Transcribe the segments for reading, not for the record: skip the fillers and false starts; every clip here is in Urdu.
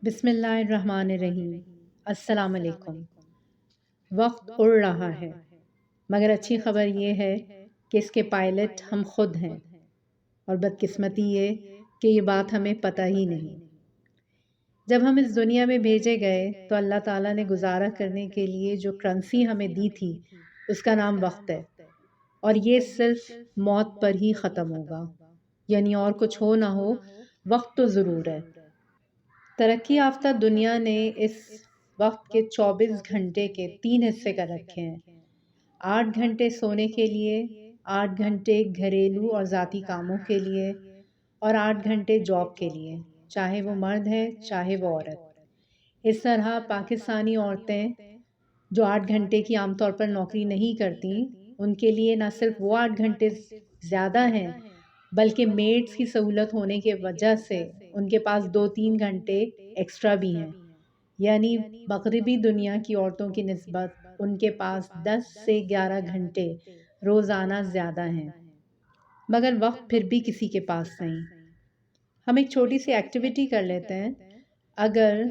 بسم اللہ الرحمن الرحیم۔ السلام علیکم۔ وقت اڑ رہا ہے، مگر اچھی خبر یہ ہے کہ اس کے پائلٹ ہم خود ہیں، اور بدقسمتی یہ کہ یہ بات ہمیں پتہ ہی نہیں۔ جب ہم اس دنیا میں بھیجے گئے تو اللہ تعالیٰ نے گزارا کرنے کے لیے جو کرنسی ہمیں دی تھی اس کا نام وقت ہے، اور یہ صرف موت پر ہی ختم ہوگا، یعنی اور کچھ ہو نہ ہو وقت تو ضرور ہے۔ ترقی یافتہ دنیا نے اس وقت کے 24 گھنٹے کے 3 حصے کر رکھے ہیں۔ 8 گھنٹے سونے کے لیے، 8 گھنٹے گھریلو اور ذاتی کاموں کے لیے، اور 8 گھنٹے جاب کے لیے، چاہے وہ مرد ہے چاہے وہ عورت۔ اس طرح پاکستانی عورتیں جو 8 گھنٹے کی عام طور پر نوکری نہیں کرتی، ان کے لیے نہ صرف وہ 8 گھنٹے زیادہ ہیں، بلکہ میڈس کی سہولت ہونے کی وجہ سے ان کے پاس 2-3 گھنٹے ایکسٹرا بھی ہیں، یعنی مغربی دنیا کی عورتوں کی نسبت ان کے پاس 10 سے 11 گھنٹے روزانہ زیادہ ہیں، مگر وقت پھر بھی کسی کے پاس نہیں۔ ہم ایک چھوٹی سی ایکٹیویٹی کر لیتے ہیں۔ اگر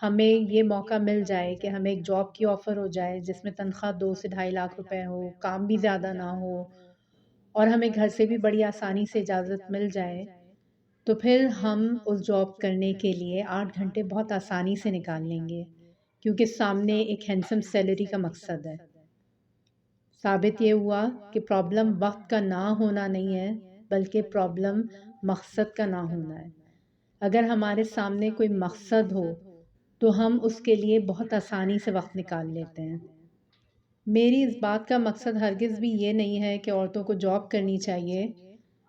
ہمیں یہ موقع مل جائے کہ ہمیں ایک جاب کی آفر ہو جائے جس میں تنخواہ 2 سے 2.5 لاکھ روپے ہو، کام بھی زیادہ نہ ہو، اور ہمیں گھر سے بھی بڑی آسانی سے اجازت مل جائے، تو پھر ہم اس جاب کرنے کے لیے 8 گھنٹے بہت آسانی سے نکال لیں گے، کیونکہ سامنے ایک ہینڈسم سیلری کا مقصد ہے۔ ثابت یہ ہوا کہ پرابلم وقت کا نہ ہونا نہیں ہے، بلکہ پرابلم مقصد کا نہ ہونا ہے۔ اگر ہمارے سامنے کوئی مقصد ہو تو ہم اس کے لیے بہت آسانی سے وقت نکال لیتے ہیں۔ میری اس بات کا مقصد ہرگز بھی یہ نہیں ہے کہ عورتوں کو جاب کرنی چاہیے،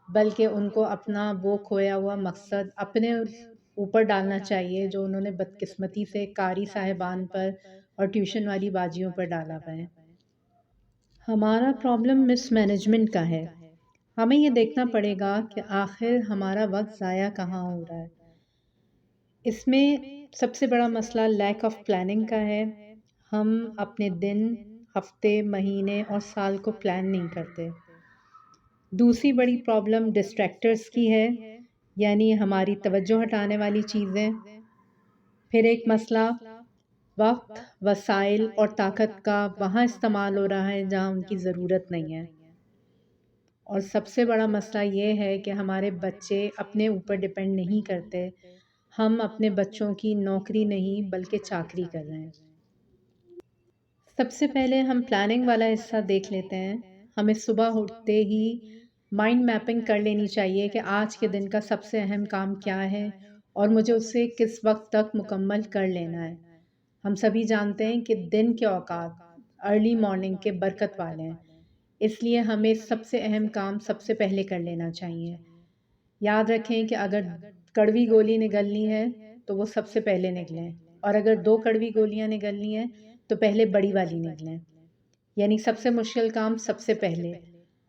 بلکہ ان کو اپنا وہ کھویا ہوا مقصد اپنے اوپر ڈالنا چاہیے جو انہوں نے بدقسمتی سے قاری صاحبان پر اور ٹیوشن والی باجیوں پر ڈالا ہوا ہے۔ ہمارا پرابلم مس مینجمنٹ کا ہے۔ ہمیں یہ دیکھنا پڑے گا کہ آخر ہمارا وقت ضائع کہاں ہو رہا ہے۔ اس میں سب سے بڑا مسئلہ لیک آف پلاننگ کا ہے۔ ہم اپنے دن، ہفتے، مہینے اور سال کو پلان نہیں کرتے۔ دوسری بڑی پرابلم ڈسٹریکٹرز کی ہے، یعنی ہماری توجہ ہٹانے والی چیزیں۔ پھر ایک مسئلہ وقت، وسائل اور طاقت کا وہاں استعمال ہو رہا ہے جہاں ان کی ضرورت نہیں ہے۔ اور سب سے بڑا مسئلہ یہ ہے کہ ہمارے بچے اپنے اوپر ڈپینڈ نہیں کرتے، ہم اپنے بچوں کی نوکری نہیں بلکہ چاکری کر رہے ہیں۔ سب سے پہلے ہم پلاننگ والا حصہ دیکھ لیتے ہیں۔ ہمیں صبح اٹھتے ہی مائنڈ میپنگ کر لینی چاہیے کہ آج کے دن کا سب سے اہم کام کیا ہے اور مجھے اسے کس وقت تک مکمل کر لینا ہے۔ ہم سبھی جانتے ہیں کہ دن کے اوقات ارلی مارننگ کے برکت والے ہیں، اس لیے ہمیں سب سے اہم کام سب سے پہلے کر لینا چاہیے۔ یاد رکھیں کہ اگر کڑوی گولی نگلنی ہے تو وہ سب سے پہلے نگلیں، اور اگر 2 کڑوی گولیاں نگلنی ہیں تو پہلے بڑی والی نگلیں، یعنی سب سے مشکل کام سب سے پہلے۔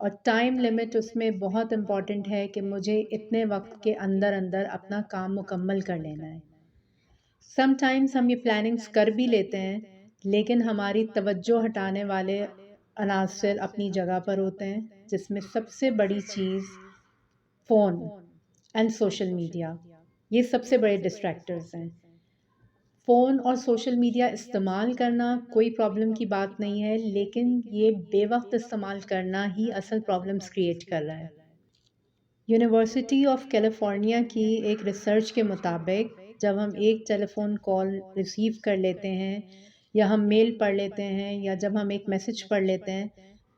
اور ٹائم لیمٹ اس میں بہت امپورٹنٹ ہے کہ مجھے اتنے وقت کے اندر اندر اپنا کام مکمل کر لینا ہے۔ سم ٹائمز ہم یہ پلاننگز کر بھی لیتے ہیں، لیکن ہماری توجہ ہٹانے والے عناصر اپنی جگہ پر ہوتے ہیں، جس میں سب سے بڑی چیز فون اینڈ سوشل میڈیا، یہ سب سے بڑے ڈسٹریکٹرز ہیں۔ فون اور سوشل میڈیا استعمال کرنا کوئی پرابلم کی بات نہیں ہے، لیکن یہ بے وقت استعمال کرنا ہی اصل پرابلمس کریٹ کر رہا ہے۔ یونیورسٹی آف کیلیفورنیا کی ایک ریسرچ کے مطابق جب ہم ایک ٹیلی فون کال ریسیو کر لیتے ہیں، یا ہم میل پڑھ لیتے ہیں، یا جب ہم ایک میسج پڑھ لیتے ہیں،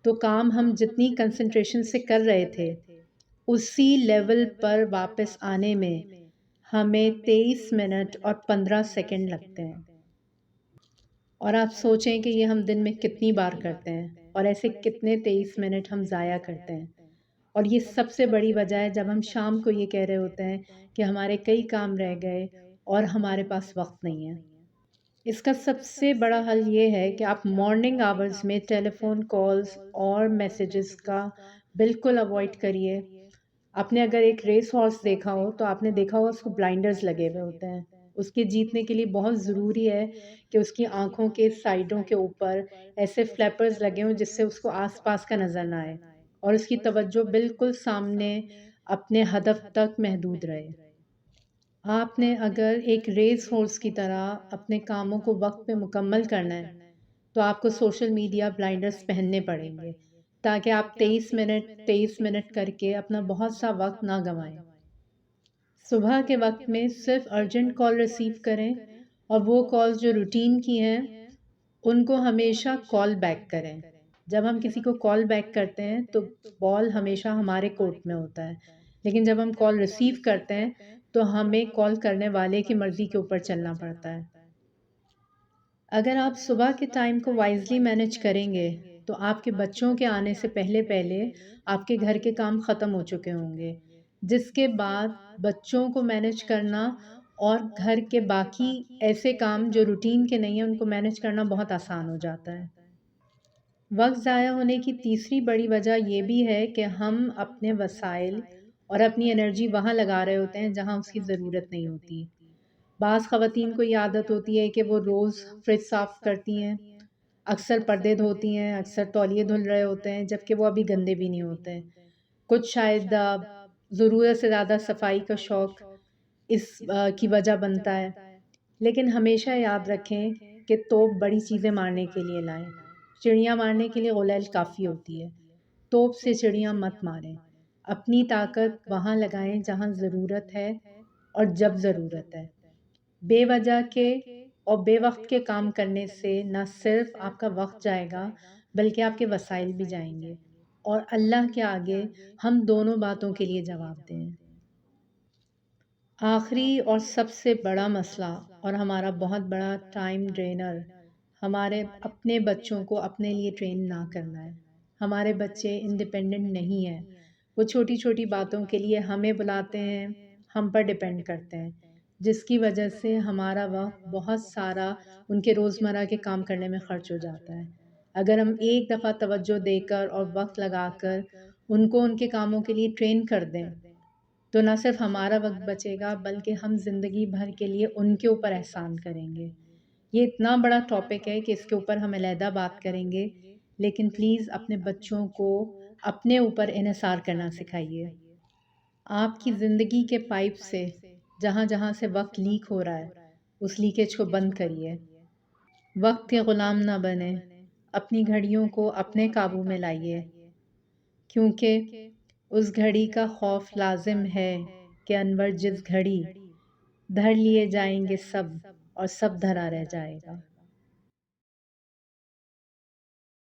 تو کام ہم جتنی کنسنٹریشن سے کر رہے تھے اسی لیول پر واپس آنے میں ہمیں 23 منٹ اور 15 سیکنڈ لگتے ہیں۔ اور آپ سوچیں کہ یہ ہم دن میں کتنی بار کرتے ہیں، اور ایسے کتنے 23 منٹ ہم ضائع کرتے ہیں۔ اور یہ سب سے بڑی وجہ ہے جب ہم شام کو یہ کہہ رہے ہوتے ہیں کہ ہمارے کئی کام رہ گئے اور ہمارے پاس وقت نہیں ہے۔ اس کا سب سے بڑا حل یہ ہے کہ آپ مارننگ آورز میں ٹیلی فون کالز اور میسیجز کا بالکل اوائڈ کریے۔ آپ نے اگر ایک ریس ہارس دیکھا ہو تو آپ نے دیکھا ہو اس کو بلائنڈرز لگے ہوئے ہوتے ہیں۔ اس کے جیتنے کے لیے بہت ضروری ہے کہ اس کی آنکھوں کے سائڈوں کے اوپر ایسے فلیپرز لگے ہوں جس سے اس کو آس پاس کا نظر نہ آئے، اور اس کی توجہ بالکل سامنے اپنے ہدف تک محدود رہے۔ آپ نے اگر ایک ریس ہورس کی طرح اپنے کاموں کو وقت پہ مکمل کرنا ہے تو آپ کو سوشل میڈیا بلائنڈرز پہننے پڑیں گے تاکہ آپ 23 منٹ کر کے اپنا بہت سا وقت نہ گنوائیں۔ صبح کے وقت میں صرف ارجنٹ کال ریسیو کریں، اور وہ کالز جو روٹین کی ہیں ان کو ہمیشہ کال بیک کریں۔ جب ہم کسی کو کال بیک کرتے ہیں تو بال ہمیشہ ہمارے کورٹ میں ہوتا ہے، لیکن جب ہم کال ریسیو کرتے ہیں تو ہمیں کال کرنے والے کی مرضی کے اوپر چلنا پڑتا ہے۔ اگر آپ صبح کے ٹائم کو وائزلی مینیج کریں گے تو آپ کے بچوں کے آنے سے پہلے پہلے آپ کے گھر کے کام ختم ہو چکے ہوں گے، جس کے بعد بچوں کو مینیج کرنا اور گھر کے باقی ایسے کام جو روٹین کے نہیں ہیں ان کو مینیج کرنا بہت آسان ہو جاتا ہے۔ وقت ضائع ہونے کی تیسری بڑی وجہ یہ بھی ہے کہ ہم اپنے وسائل اور اپنی انرجی وہاں لگا رہے ہوتے ہیں جہاں اس کی ضرورت نہیں ہوتی۔ بعض خواتین کو یہ عادت ہوتی ہے کہ وہ روز فریج صاف کرتی ہیں، اکثر پردے دھوتی ہیں، اکثر تولیے دھل رہے ہوتے ہیں جبکہ وہ ابھی گندے بھی نہیں ہوتے ہیں۔ کچھ شاید ضرورت سے زیادہ صفائی کا شوق اس کی وجہ بنتا ہے، لیکن ہمیشہ یاد رکھیں کہ توپ بڑی چیزیں مارنے کے لیے لائیں، چڑیاں مارنے کے لیے غلیل کافی ہوتی ہے۔ توپ سے چڑیاں مت ماریں، اپنی طاقت وہاں لگائیں جہاں ضرورت ہے اور جب ضرورت ہے۔ بے وجہ کے اور بے وقت کے کام کرنے سے نہ صرف آپ کا وقت جائے گا بلکہ آپ کے وسائل بھی جائیں گے، اور اللہ کے آگے ہم دونوں باتوں کے لیے جواب دیں۔ آخری اور سب سے بڑا مسئلہ اور ہمارا بہت بڑا ٹائم ڈرینر ہمارے اپنے بچوں کو اپنے لیے ٹرین نہ کرنا ہے۔ ہمارے بچے انڈیپینڈنٹ نہیں ہیں، وہ چھوٹی چھوٹی باتوں کے لیے ہمیں بلاتے ہیں، ہم پر ڈیپینڈ کرتے ہیں، جس کی وجہ سے ہمارا وقت بہت سارا ان کے روزمرہ کے کام کرنے میں خرچ ہو جاتا ہے۔ اگر ہم ایک دفعہ توجہ دے کر اور وقت لگا کر ان کو ان کے کاموں کے لیے ٹرین کر دیں تو نہ صرف ہمارا وقت بچے گا بلکہ ہم زندگی بھر کے لیے ان کے اوپر احسان کریں گے۔ یہ اتنا بڑا ٹاپک ہے کہ اس کے اوپر ہم علیحدہ بات کریں گے، لیکن پلیز اپنے بچوں کو اپنے اوپر انحصار کرنا سکھائیے۔ آپ کی زندگی کے پائپ سے جہاں جہاں سے وقت لیک ہو رہا ہے اس لیکیج کو بند کریے۔ وقت کے غلام نہ بنیں، اپنی گھڑیوں کو اپنے قابو میں لائیے، کیونکہ اس گھڑی کا خوف لازم ہے کہ انور جس گھڑی دھر لیے جائیں گے سب اور سب دھرا رہ جائے گا۔